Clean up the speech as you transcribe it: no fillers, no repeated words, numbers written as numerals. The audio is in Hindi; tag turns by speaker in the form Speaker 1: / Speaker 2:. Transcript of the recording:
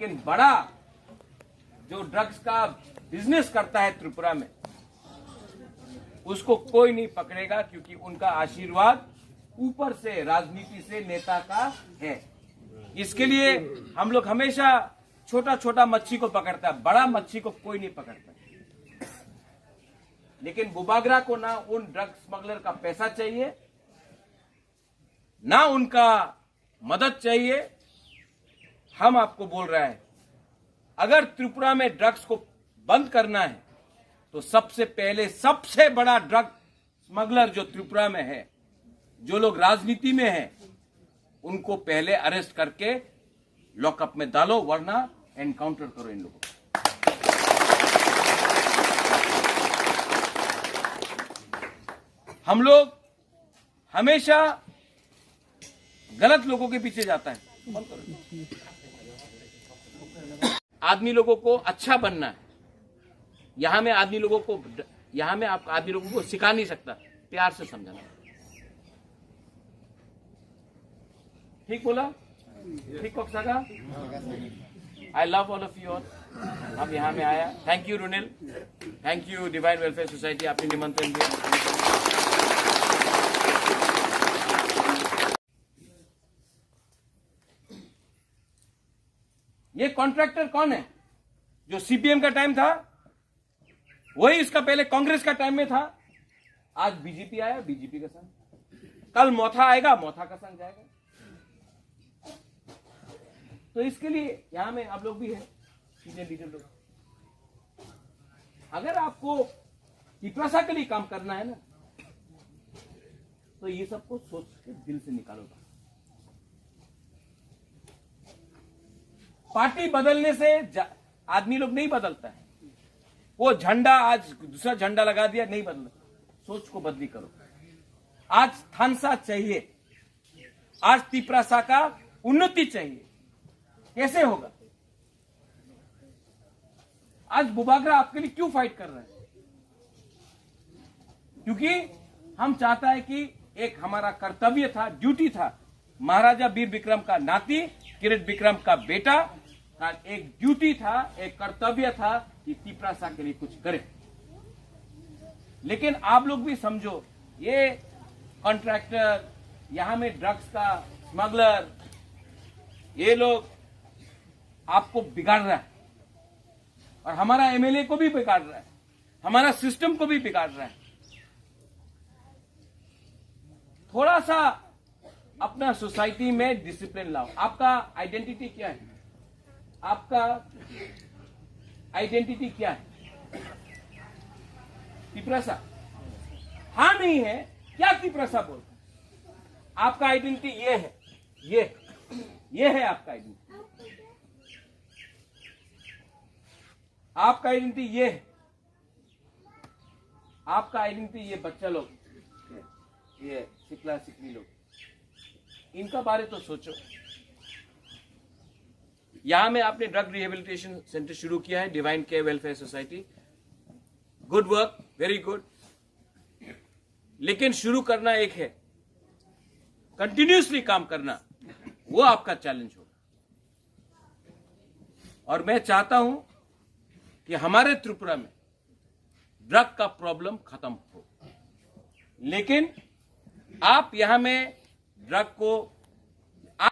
Speaker 1: लेकिन बड़ा जो ड्रग्स का बिजनेस करता है त्रिपुरा में, उसको कोई नहीं पकड़ेगा, क्योंकि उनका आशीर्वाद ऊपर से, राजनीति से, नेता का है। इसके लिए हम लोग हमेशा छोटा छोटा मच्छी को पकड़ता है, बड़ा मच्छी को कोई नहीं पकड़ता। लेकिन बुबागरा को ना उन ड्रग स्मगलर का पैसा चाहिए, ना उनका मदद चाहिए। हम आपको बोल रहे हैं, अगर त्रिपुरा में ड्रग्स को बंद करना है तो सबसे पहले सबसे बड़ा ड्रग स्मगलर जो त्रिपुरा में है, जो लोग राजनीति में हैं, उनको पहले अरेस्ट करके लॉकअप में डालो, वरना एनकाउंटर करो इन लोगों को। हम लोग हमेशा गलत लोगों के पीछे जाता है। आदमी लोगों को अच्छा बनना है। यहां में आदमी लोगों को सिखा नहीं सकता, प्यार से समझाना। ठीक बोला? ठीक कोक्सागा? I love all of you all. अब यहाँ में आया। Thank you Runil, thank you divine welfare society, आपने निमंत्रण दिया। ये कॉन्ट्रैक्टर कौन है? जो सीपीएम का टाइम था, वही इसका पहले कांग्रेस का टाइम में था। आज बीजेपी आया, बीजेपी का संग। कल मोथा आएगा, मोथा का संग जाएगा। तो इसके लिए यहां में आप लोग भी हैं, सीनियर लीडर लोग। अगर आपको पिपरासा के लिए काम करना है ना, तो ये सबको सोच के दिल से निकालो। पार्टी बदलने से आदमी लोग नहीं बदलता है। वो झंडा आज दूसरा झंडा लगा दिया, नहीं बदला। सोच को बदली करो। आज थानसा चाहिए, आज तिपरासा का उन्नति चाहिए। कैसे होगा? आज बुबागरा आपके लिए क्यों फाइट कर रहे हैं? क्योंकि हम चाहता है कि एक हमारा कर्तव्य था, ड्यूटी था, महाराजा वीर विक्रम का नाती, किरीट विक्रम का बेटा, एक ड्यूटी था, एक कर्तव्य था कि तिपरासा के लिए कुछ करे। लेकिन आप लोग भी समझो, ये कॉन्ट्रैक्टर, यहां में ड्रग्स का स्मगलर, ये लोग आपको बिगाड़ रहा है, और हमारा एमएलए को भी बिगाड़ रहा है, हमारा सिस्टम को भी बिगाड़ रहा है। थोड़ा सा अपना सोसाइटी में डिसिप्लिन लाओ। आपका आइडेंटिटी क्या है? आपका आइडेंटिटी क्या है? तिपरासा? हाँ नहीं है, क्या तिपरासा बोलते? आपका आइडेंटिटी ये है, ये है आपका आइडेंटिटी। आपका आइडेंटिटी ये है। आपका आइडेंटिटी ये बच्चा लोग, ये सिकला सिकली लोग, इनका बारे तो सोचो। यहां में आपने ड्रग रिहेबिलिटेशन सेंटर शुरू किया है, divine care welfare society. Good work, very good. लेकिन शुरू करना एक है, कंटिन्यूसली काम करना वो आपका चैलेंज होगा। और मैं चाहता हूं कि हमारे त्रिपुरा में ड्रग का प्रॉब्लम खत्म हो। लेकिन आप यहां में ड्रग को